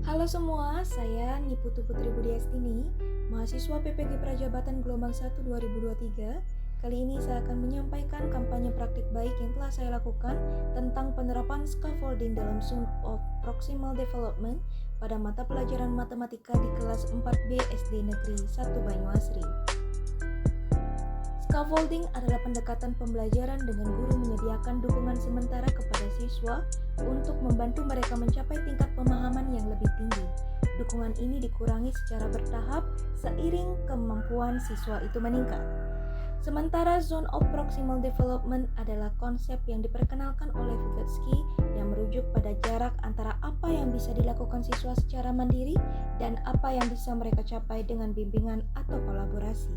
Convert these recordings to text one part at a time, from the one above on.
Halo semua, saya Niputu Putri Budiastini, mahasiswa PPG Prajabatan Gelombang 1 2023. Kali ini saya akan menyampaikan kampanye praktik baik yang telah saya lakukan tentang penerapan scaffolding dalam Zone of Proximal Development pada mata pelajaran matematika di kelas 4B SD Negeri 1 Banyuasri. Scaffolding adalah pendekatan pembelajaran dengan guru menyediakan dukungan sementara kepada siswa untuk membantu mereka mencapai tingkat pemahaman yang lebih tinggi. Dukungan ini dikurangi secara bertahap seiring kemampuan siswa itu meningkat. Sementara Zone of Proximal Development adalah konsep yang diperkenalkan oleh Vygotsky yang merujuk pada jarak antara apa yang bisa dilakukan siswa secara mandiri dan apa yang bisa mereka capai dengan bimbingan atau kolaborasi.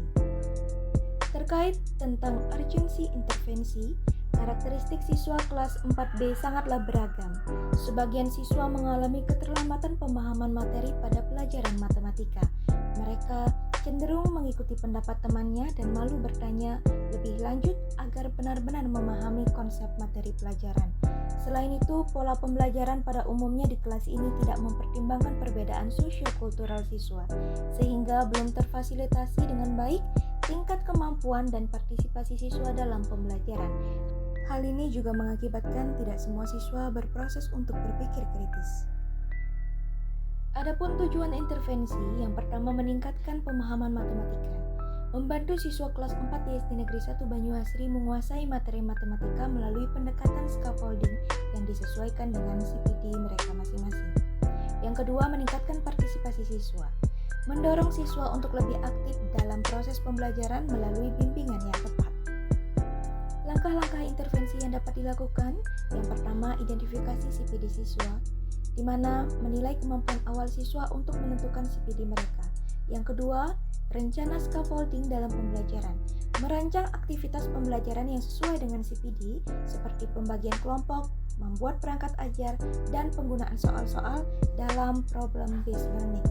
Terkait tentang urgensi intervensi, karakteristik siswa kelas 4B sangatlah beragam. Sebagian siswa mengalami keterlambatan pemahaman materi pada pelajaran matematika. Mereka cenderung mengikuti pendapat temannya dan malu bertanya lebih lanjut agar benar-benar memahami konsep materi pelajaran. Selain itu, pola pembelajaran pada umumnya di kelas ini tidak mempertimbangkan perbedaan sosio-kultural siswa, sehingga belum terfasilitasi dengan baik tingkat kemampuan dan partisipasi siswa dalam pembelajaran. Hal ini juga mengakibatkan tidak semua siswa berproses untuk berpikir kritis. Adapun tujuan intervensi, yang pertama meningkatkan pemahaman matematika. Membantu siswa kelas 4 di SD Negeri 1 Banyuasri menguasai materi matematika melalui pendekatan scaffolding yang disesuaikan dengan CPD mereka masing-masing. Yang kedua, meningkatkan partisipasi siswa. Mendorong siswa untuk lebih aktif dalam proses pembelajaran melalui bimbingan yang tepat. Langkah-langkah intervensi yang dapat dilakukan, yang pertama identifikasi CPD siswa, di mana menilai kemampuan awal siswa untuk menentukan CPD mereka. Yang kedua, rencana scaffolding dalam pembelajaran, merancang aktivitas pembelajaran yang sesuai dengan CPD seperti pembagian kelompok, membuat perangkat ajar, dan penggunaan soal-soal dalam problem-based learning.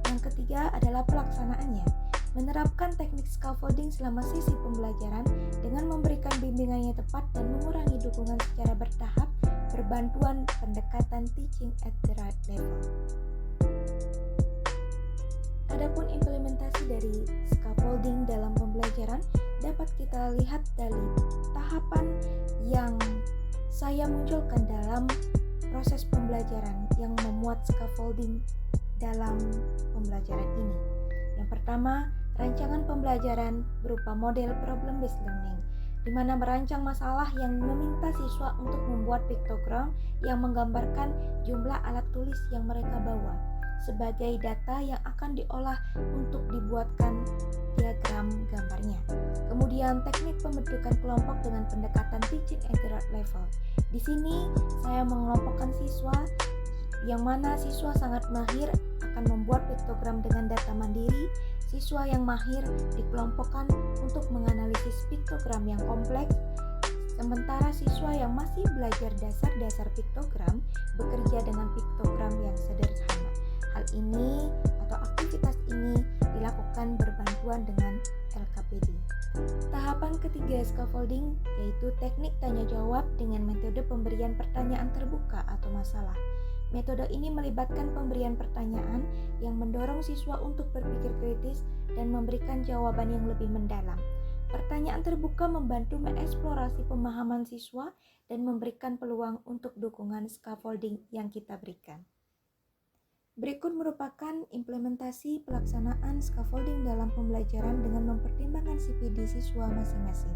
Yang ketiga adalah pelaksanaannya, menerapkan teknik scaffolding selama sesi pembelajaran dengan memberikan bimbingan yang tepat dan mengurangi dukungan secara bertahap berbantuan pendekatan teaching at the right level. Adapun implementasi dari scaffolding dalam pembelajaran dapat kita lihat dari tahapan yang saya munculkan dalam proses pembelajaran yang memuat scaffolding dalam pembelajaran ini. Yang pertama, rancangan pembelajaran berupa model problem-based learning, di mana merancang masalah yang meminta siswa untuk membuat piktogram yang menggambarkan jumlah alat tulis yang mereka bawa sebagai data yang akan diolah untuk dibuatkan diagram gambarnya. Kemudian teknik pembentukan kelompok dengan pendekatan teaching at the right level. Di sini saya mengelompokkan siswa yang mana siswa sangat mahir akan membuat piktogram dengan data mandiri. Siswa yang mahir dikelompokkan untuk menganalisis piktogram yang kompleks, sementara siswa yang masih belajar dasar-dasar piktogram bekerja dengan piktogram yang sederhana. Hal ini atau aktivitas ini dilakukan berbantuan dengan LKPD. Tahapan ketiga scaffolding yaitu teknik tanya jawab dengan metode pemberian pertanyaan terbuka atau masalah. Metode ini melibatkan pemberian pertanyaan yang mendorong siswa untuk berpikir kritis dan memberikan jawaban yang lebih mendalam. Pertanyaan terbuka membantu mengeksplorasi pemahaman siswa dan memberikan peluang untuk dukungan scaffolding yang kita berikan. Berikut merupakan implementasi pelaksanaan scaffolding dalam pembelajaran dengan mempertimbangkan CPD siswa masing-masing.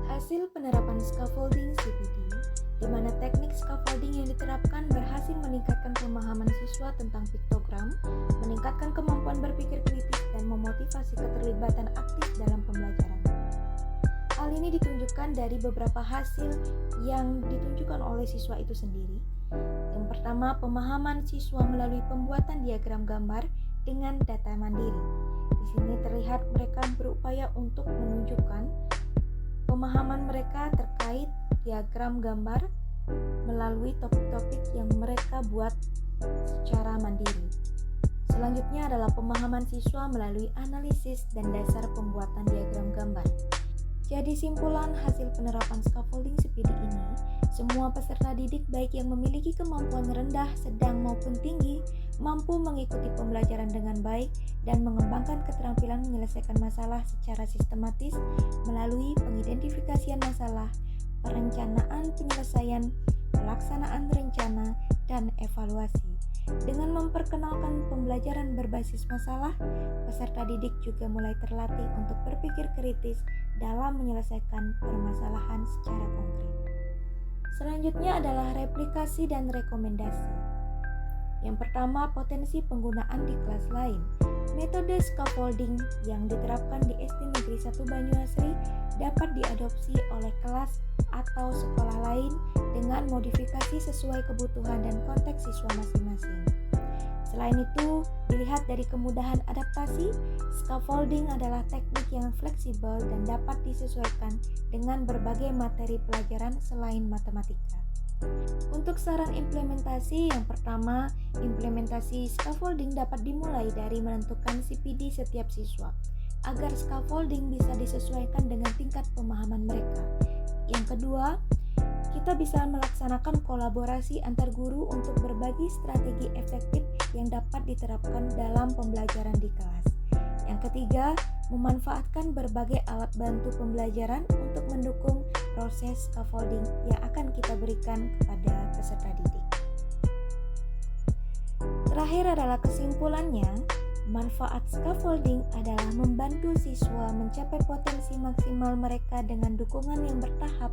Hasil penerapan scaffolding CPD, di mana teknik scaffolding yang diterapkan berhasil meningkatkan pemahaman siswa tentang piktogram, meningkatkan kemampuan berpikir kritis, dan memotivasi keterlibatan aktif dalam pembelajaran. Hal ini ditunjukkan dari beberapa hasil yang ditunjukkan oleh siswa itu sendiri. Yang pertama, pemahaman siswa melalui pembuatan diagram gambar dengan data mandiri. Di sini terlihat mereka berupaya untuk menunjukkan pemahaman mereka terkait diagram gambar melalui topik-topik yang mereka buat secara mandiri. Selanjutnya adalah pemahaman siswa melalui analisis dan dasar pembuatan diagram gambar. Jadi simpulan hasil penerapan scaffolding CPD ini, semua peserta didik baik yang memiliki kemampuan rendah, sedang maupun tinggi, mampu mengikuti pembelajaran dengan baik dan mengembangkan keterampilan menyelesaikan masalah secara sistematis melalui pengidentifikasian masalah, perencanaan penyelesaian, pelaksanaan rencana, dan evaluasi. Dengan memperkenalkan pembelajaran berbasis masalah, peserta didik juga mulai terlatih untuk berpikir kritis dalam menyelesaikan permasalahan secara konkret. Selanjutnya adalah replikasi dan rekomendasi. Yang pertama, potensi penggunaan di kelas lain. Metode scaffolding yang diterapkan di SD Negeri 1 Banyuasri dapat diadopsi oleh kelas atau sekolah lain dengan modifikasi sesuai kebutuhan dan konteks siswa masing-masing. Selain itu, dilihat dari kemudahan adaptasi, scaffolding adalah teknik yang fleksibel dan dapat disesuaikan dengan berbagai materi pelajaran selain matematika. Untuk saran implementasi, yang pertama, implementasi scaffolding dapat dimulai dari menentukan CPD setiap siswa, agar scaffolding bisa disesuaikan dengan tingkat pemahaman mereka. Yang kedua, kita bisa melaksanakan kolaborasi antar guru untuk berbagi strategi efektif yang dapat diterapkan dalam pembelajaran di kelas. Yang ketiga, memanfaatkan berbagai alat bantu pembelajaran untuk mendukung proses scaffolding yang akan kita berikan kepada peserta didik. Terakhir adalah kesimpulannya, manfaat scaffolding adalah membantu siswa mencapai potensi maksimal mereka dengan dukungan yang bertahap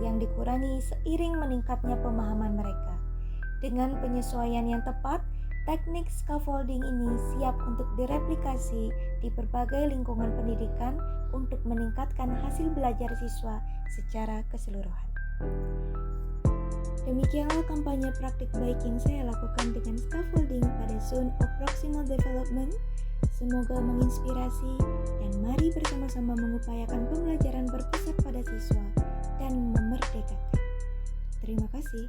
yang dikurangi seiring meningkatnya pemahaman mereka. Dengan penyesuaian yang tepat, teknik scaffolding ini siap untuk direplikasi di berbagai lingkungan pendidikan untuk meningkatkan hasil belajar siswa secara keseluruhan. Demikianlah kampanye praktik baik yang saya lakukan dengan scaffolding pada Zone of Proximal Development. Semoga menginspirasi dan mari bersama-sama mengupayakan pembelajaran berpusat pada siswa dan memerdekakan. Terima kasih.